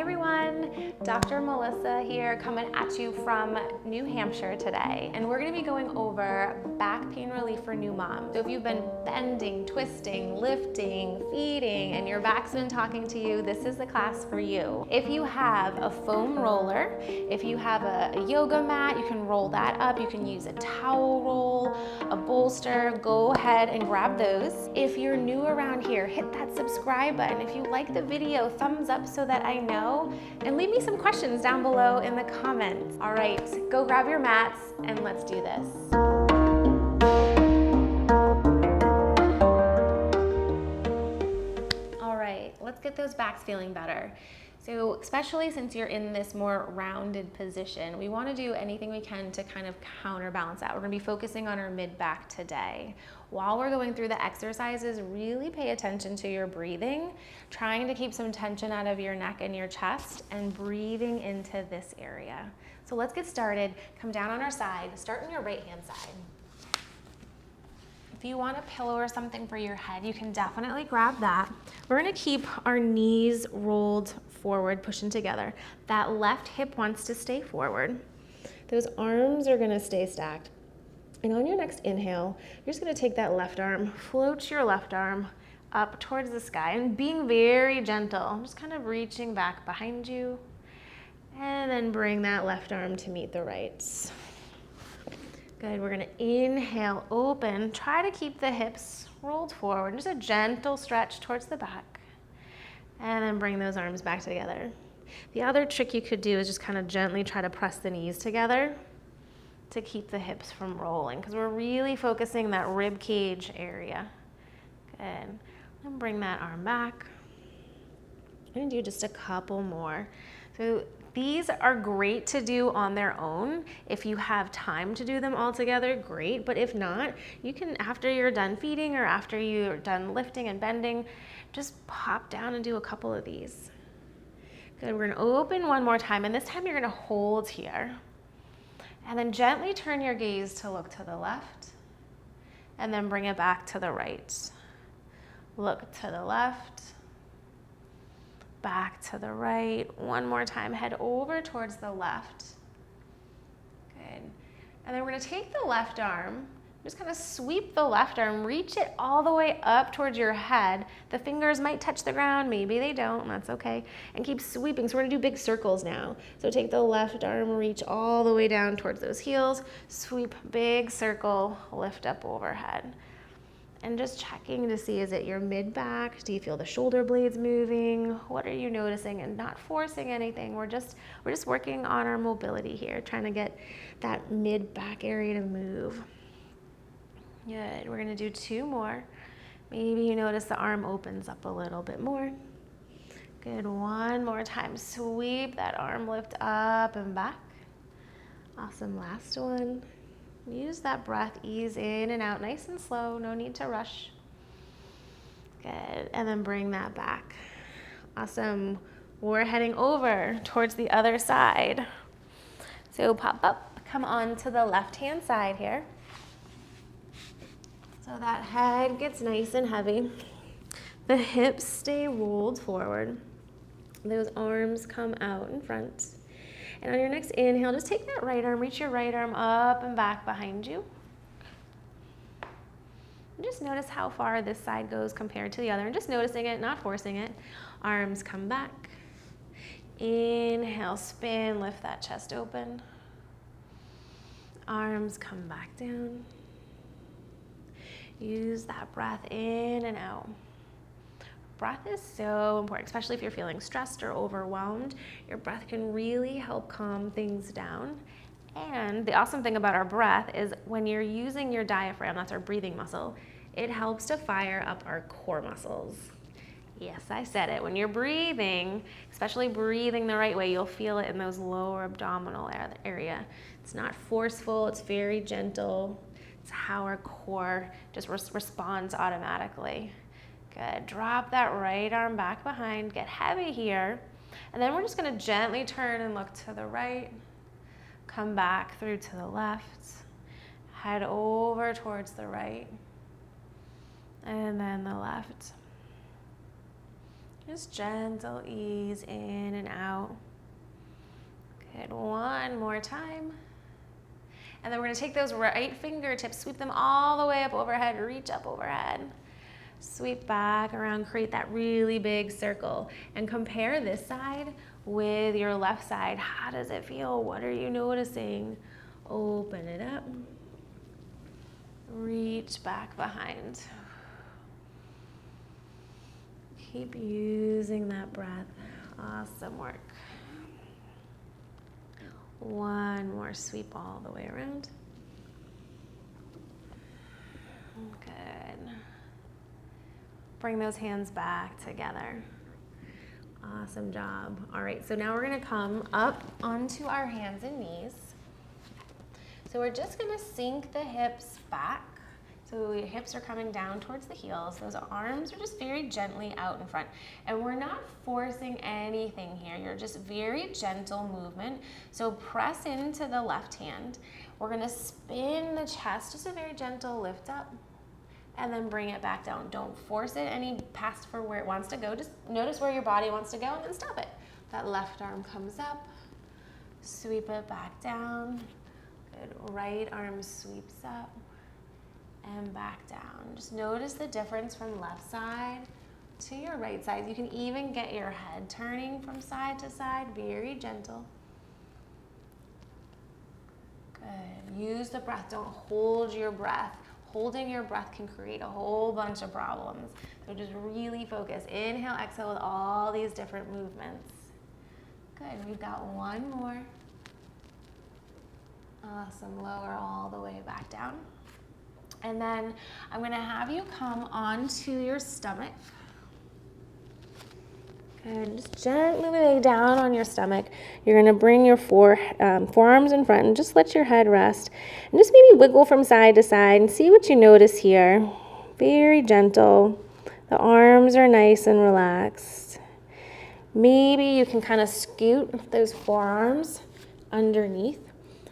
everyone, Dr. Melissa here coming at you from New Hampshire today, and we're going to be going over back pain relief for new moms. So if you've been bending, twisting, lifting, feeding, and your back's been talking to you, this is the class for you. If you have a foam roller, if you have a yoga mat, you can roll that up. You can use a towel roll, a bolster, go ahead and grab those. If you're new around here, hit that subscribe button. If you like the video, thumbs up so that I know, and leave me some questions down below in the comments. All right, go grab your mats and let's do this. All right, let's get those backs feeling better. So especially since you're in this more rounded position, we want to do anything we can to kind of counterbalance that. We're going to be focusing on our mid-back today. While we're going through the exercises, really pay attention to your breathing, trying to keep some tension out of your neck and your chest, and breathing into this area. So let's get started. Come down on our side. Start on your right-hand side. If you want a pillow or something for your head, you can definitely grab that. We're going to keep our knees rolled forward, pushing together. That left hip wants to stay forward. Those arms are going to stay stacked. And on your next inhale, you're just going to take that left arm, float your left arm up towards the sky, and being very gentle, just kind of reaching back behind you, and then bring that left arm to meet the right. Good, we're gonna inhale, open, try to keep the hips rolled forward, just a gentle stretch towards the back, and then bring those arms back together. The other trick you could do is just kind of gently try to press the knees together to keep the hips from rolling, because we're really focusing that rib cage area. Good, and bring that arm back. I'm gonna do just a couple more. So these are great to do on their own. If you have time to do them all together, great. But if not, you can, after you're done feeding or after you're done lifting and bending, just pop down and do a couple of these. Good, we're gonna open one more time, and this time you're gonna hold here. And then gently turn your gaze to look to the left, and then bring it back to the right. Look to the left, back to the right. One more time, head over towards the left. Good. And then we're gonna take the left arm, just kind of sweep the left arm, reach it all the way up towards your head. The fingers might touch the ground, maybe they don't, that's okay. And keep sweeping, so we're gonna do big circles now. So take the left arm, reach all the way down towards those heels, sweep, big circle, lift up overhead. And just checking to see, is it your mid-back? Do you feel the shoulder blades moving? What are you noticing? And not forcing anything. We're just working on our mobility here, trying to get that mid-back area to move. Good, we're gonna do two more. Maybe you notice the arm opens up a little bit more. Good, one more time. Sweep that arm, lift up and back. Awesome, last one. Use that breath, ease in and out, nice and slow, no need to rush. Good, and then bring that back. Awesome, we're heading over towards the other side. So pop up, come on to the left-hand side here. So that head gets nice and heavy. The hips stay rolled forward. Those arms come out in front. And on your next inhale, just take that right arm, reach your right arm up and back behind you. And just notice how far this side goes compared to the other. And just noticing it, not forcing it. Arms come back. Inhale, spin, lift that chest open. Arms come back down. Use that breath in and out. Breath is so important, especially if you're feeling stressed or overwhelmed. Your breath can really help calm things down. And the awesome thing about our breath is when you're using your diaphragm, that's our breathing muscle, it helps to fire up our core muscles. Yes, I said it. When you're breathing, especially breathing the right way, you'll feel it in those lower abdominal area. It's not forceful, it's very gentle. It's how our core just responds automatically. Good, drop that right arm back behind, get heavy here, and then we're just gonna gently turn and look to the right, come back through to the left, head over towards the right, and then the left. Just gentle ease in and out. Good, one more time. And then we're gonna take those right fingertips, sweep them all the way up overhead, reach up overhead. Sweep back around, create that really big circle. And compare this side with your left side. How does it feel? What are you noticing? Open it up. Reach back behind. Keep using that breath. Awesome work. One more sweep all the way around. Good. Bring those hands back together. Awesome job. All right, so now we're gonna come up onto our hands and knees. So we're just gonna sink the hips back. So your hips are coming down towards the heels. Those arms are just very gently out in front. And we're not forcing anything here. You're just very gentle movement. So press into the left hand. We're gonna spin the chest, just a very gentle lift up, and then bring it back down. Don't force it any past for where it wants to go. Just notice where your body wants to go and then stop it. That left arm comes up, sweep it back down. Good, right arm sweeps up and back down. Just notice the difference from left side to your right side. You can even get your head turning from side to side, very gentle. Good, use the breath, don't hold your breath. Holding your breath can create a whole bunch of problems. So just really focus. Inhale, exhale with all these different movements. Good, we've got one more. Awesome, lower all the way back down. And then I'm gonna have you come onto your stomach. Good, just gently lay down on your stomach. You're gonna bring your forearms in front and just let your head rest. And just maybe wiggle from side to side and see what you notice here. Very gentle. The arms are nice and relaxed. Maybe you can kind of scoot those forearms underneath.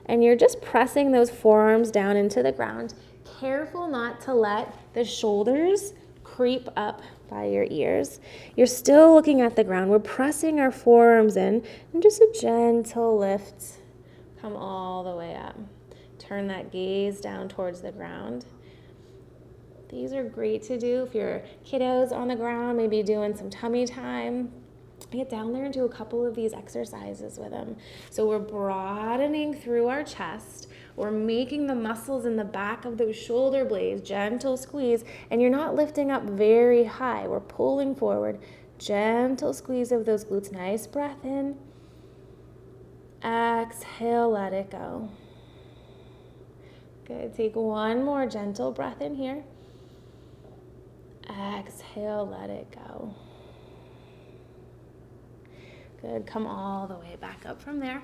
And you're just pressing those forearms down into the ground. Careful not to let the shoulders creep up by your ears. You're still looking at the ground. We're pressing our forearms in and just a gentle lift. Come all the way up. Turn that gaze down towards the ground. These are great to do if your kiddo's on the ground, maybe doing some tummy time. Get down there and do a couple of these exercises with them. So we're broadening through our chest. We're making the muscles in the back of those shoulder blades, gentle squeeze, and you're not lifting up very high. We're pulling forward, gentle squeeze of those glutes. Nice breath in. Exhale, let it go. Good, take one more gentle breath in here. Exhale, let it go. Good, come all the way back up from there.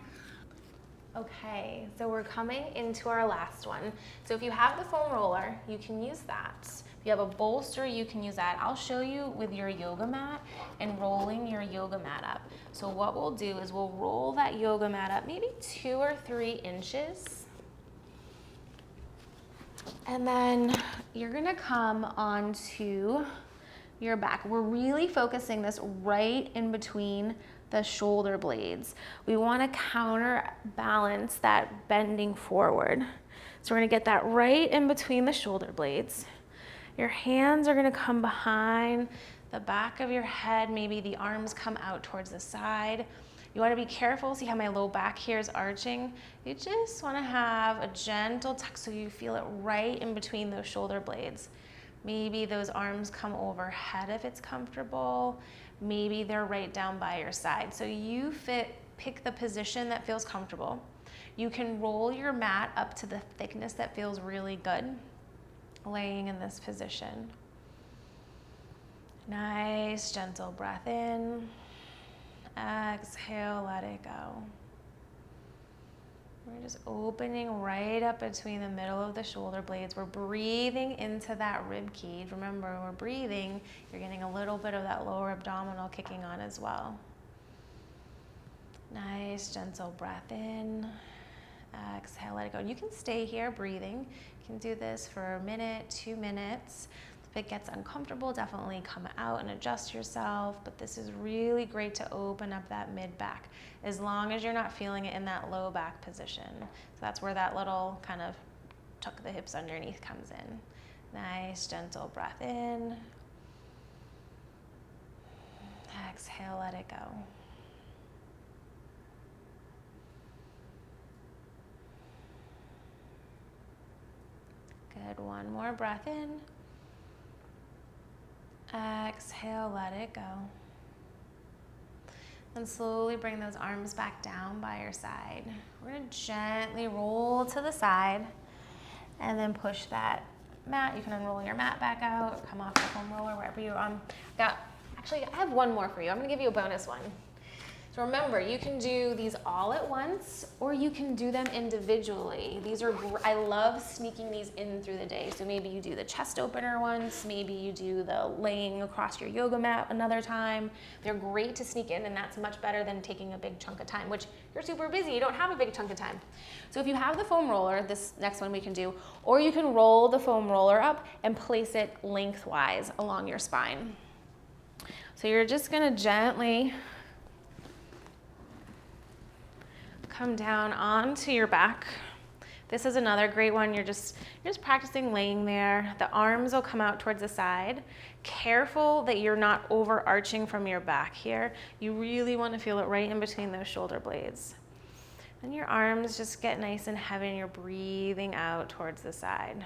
Okay, so we're coming into our last one. So if you have the foam roller, you can use that. If you have a bolster, you can use that. I'll show you with your yoga mat and rolling your yoga mat up. So what we'll do is we'll roll that yoga mat up maybe 2 or 3 inches. And then you're gonna come onto your back. We're really focusing this right in between the shoulder blades. We want to counterbalance that bending forward. So we're going to get that right in between the shoulder blades. Your hands are going to come behind the back of your head. Maybe the arms come out towards the side. You want to be careful. See how my low back here is arching? You just want to have a gentle tuck so you feel it right in between those shoulder blades. Maybe those arms come overhead if it's comfortable. Maybe they're right down by your side. So you pick the position that feels comfortable. You can roll your mat up to the thickness that feels really good, laying in this position. Nice, gentle breath in. Exhale, let it go. We're just opening right up between the middle of the shoulder blades. We're breathing into that rib cage. Remember, when we're breathing, you're getting a little bit of that lower abdominal kicking on as well. Nice, gentle breath in. Exhale, let it go. You can stay here breathing. You can do this for a minute, 2 minutes. If it gets uncomfortable, definitely come out and adjust yourself, but this is really great to open up that mid-back, as long as you're not feeling it in that low back position. So that's where that little kind of tuck the hips underneath comes in. Nice, gentle breath in. Exhale, let it go. Good, one more breath in. Exhale, let it go. And slowly bring those arms back down by your side. We're gonna gently roll to the side and then push that mat. You can unroll your mat back out, come off the foam roller, wherever you Actually, I have one more for you. I'm gonna give you a bonus one. So remember, you can do these all at once, or you can do them individually. I love sneaking these in through the day. So maybe you do the chest opener once, maybe you do the laying across your yoga mat another time. They're great to sneak in, and that's much better than taking a big chunk of time, which you're super busy, you don't have a big chunk of time. So if you have the foam roller, this next one we can do, or you can roll the foam roller up and place it lengthwise along your spine. So you're just gonna gently come down onto your back. This is another great one. You're just practicing laying there. The arms will come out towards the side. Careful that you're not overarching from your back here. You really want to feel it right in between those shoulder blades. Then your arms just get nice and heavy and you're breathing out towards the side.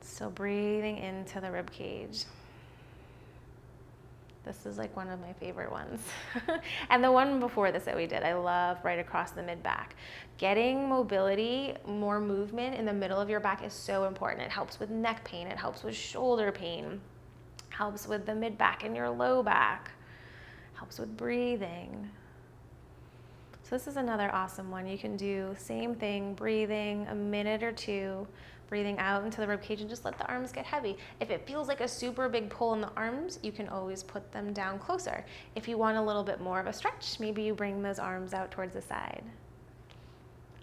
So breathing into the rib cage. This is like one of my favorite ones. And the one before this that we did, I love right across the mid-back. Getting mobility, more movement in the middle of your back is so important. It helps with neck pain, it helps with shoulder pain, helps with the mid-back and your low back, helps with breathing. So this is another awesome one. You can do same thing, breathing a minute or two, breathing out into the rib cage and just let the arms get heavy. If it feels like a super big pull in the arms, you can always put them down closer. If you want a little bit more of a stretch, maybe you bring those arms out towards the side.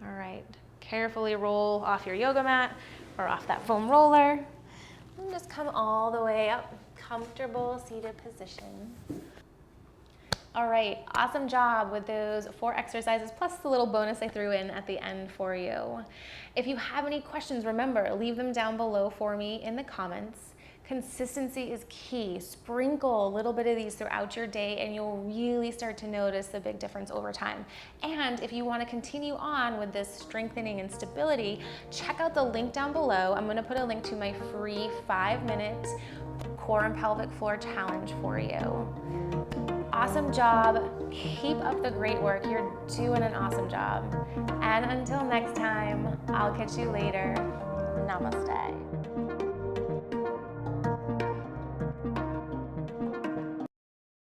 All right, carefully roll off your yoga mat or off that foam roller. And just come all the way up, comfortable seated position. All right, awesome job with those 4 exercises, plus the little bonus I threw in at the end for you. If you have any questions, remember, leave them down below for me in the comments. Consistency is key. Sprinkle a little bit of these throughout your day and you'll really start to notice the big difference over time. And if you want to continue on with this strengthening and stability, check out the link down below. I'm going to put a link to my free 5-minute core and pelvic floor challenge for you. Awesome job. Keep up the great work. You're doing an awesome job. And until next time, I'll catch you later. Namaste.